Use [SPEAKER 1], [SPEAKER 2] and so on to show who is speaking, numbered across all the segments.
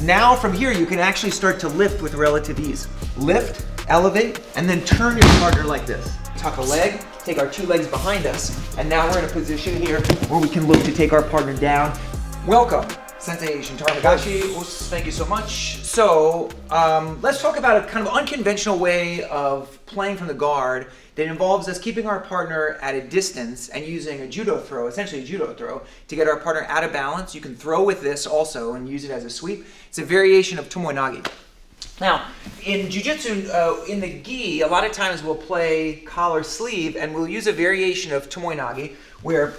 [SPEAKER 1] Now from here, you can actually start to lift with relative ease. Lift, elevate, and then turn your partner like this. Tuck a leg, take our two legs behind us, and now we're in a position here where we can look to take our partner down. Welcome, Sensei Shintaro Nagashi. Thank you so much. So let's talk about a kind of unconventional way of playing from the guard that involves us keeping our partner at a distance and using a judo throw, essentially a judo throw, to get our partner out of balance. You can throw with this also and use it as a sweep. It's a variation of Tomoe Nage. Now, in jiu-jitsu, in the gi, a lot of times we'll play collar sleeve and we'll use a variation of Tomoe Nage where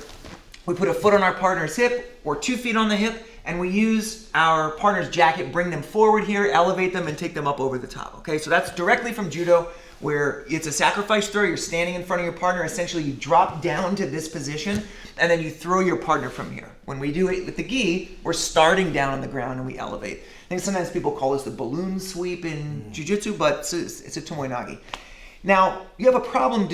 [SPEAKER 1] we put a foot on our partner's hip or 2 feet on the hip, and we use our partner's jacket, bring them forward here, elevate them, and take them up over the top. Okay, so that's directly from judo, where it's a sacrifice throw. You're standing in front of your partner. Essentially, you drop down to this position, and then you throw your partner from here. When we do it with the gi, we're starting down on the ground and we elevate. I think sometimes people call this the balloon sweep in jiu-jitsu, but it's a Tomoe Nage. Now, you have a problem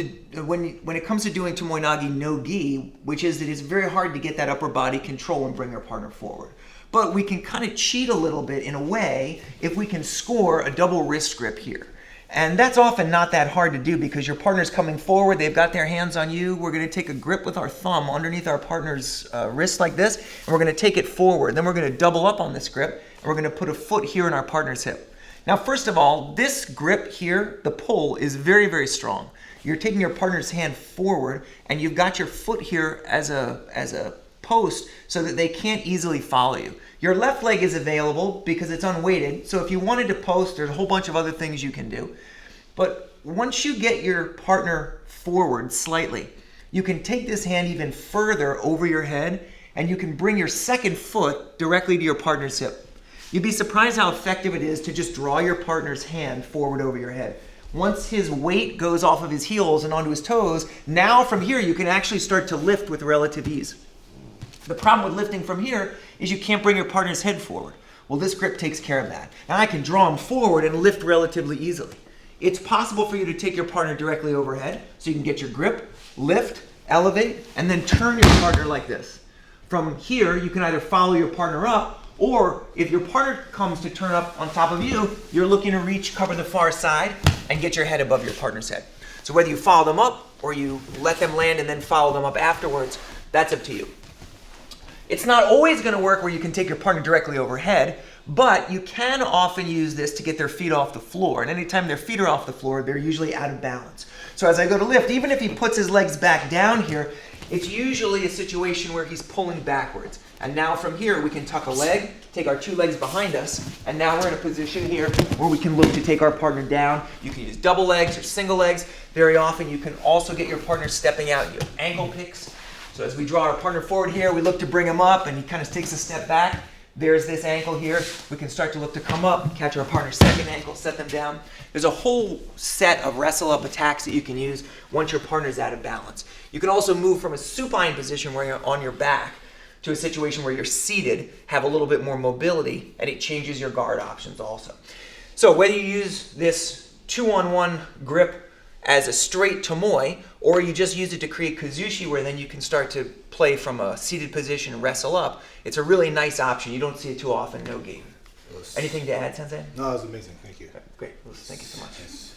[SPEAKER 1] when it comes to doing Tomoe Nage no gi, which is that it's very hard to get that upper body control and bring your partner forward. But we can kind of cheat a little bit in a way if we can score a double wrist grip here. And that's often not that hard to do because your partner's coming forward, they've got their hands on you. We're going to take a grip with our thumb underneath our partner's wrist like this, and we're going to take it forward. Then we're going to double up on this grip, and we're going to put a foot here in our partner's hip. Now, first of all, this grip here, the pull, is very, very strong. You're taking your partner's hand forward, and you've got your foot here as a post so that they can't easily follow you. Your left leg is available because it's unweighted, so if you wanted to post, there's a whole bunch of other things you can do. But once you get your partner forward slightly, you can take this hand even further over your head, and you can bring your second foot directly to your partner's hip. You'd be surprised how effective it is to just draw your partner's hand forward over your head. Once his weight goes off of his heels and onto his toes, now from here you can actually start to lift with relative ease. The problem with lifting from here is you can't bring your partner's head forward. Well, this grip takes care of that. Now I can draw him forward and lift relatively easily. It's possible for you to take your partner directly overhead, so you can get your grip, lift, elevate, and then turn your partner like this. From here, you can either follow your partner up, or if your partner comes to turn up on top of you, you're looking to reach, cover the far side, and get your head above your partner's head. So whether you follow them up or you let them land and then follow them up afterwards, that's up to you. It's not always going to work where you can take your partner directly overhead, but you can often use this to get their feet off the floor. And anytime their feet are off the floor, they're usually out of balance. So as I go to lift, even if he puts his legs back down here, it's usually a situation where he's pulling backwards. And now from here, we can tuck a leg, take our two legs behind us, and now we're in a position here where we can look to take our partner down. You can use double legs or single legs. Very often, you can also get your partner stepping out. You have ankle picks. So as we draw our partner forward here, we look to bring him up, and he kind of takes a step back. There's this ankle here. We can start to look to come up, catch our partner's second ankle, set them down. There's a whole set of wrestle up attacks that you can use once your partner's out of balance. You can also move from a supine position where you're on your back to a situation where you're seated, have a little bit more mobility, and it changes your guard options also. So whether you use this 2-on-1 grip as a straight tomoe, or you just use it to create kazushi where then you can start to play from a seated position and wrestle up, it's a really nice option. You don't see it too often, no gi. Anything to add, Sensei?
[SPEAKER 2] No, that was amazing. Thank you.
[SPEAKER 1] Great. Thank you so much.
[SPEAKER 2] Yes.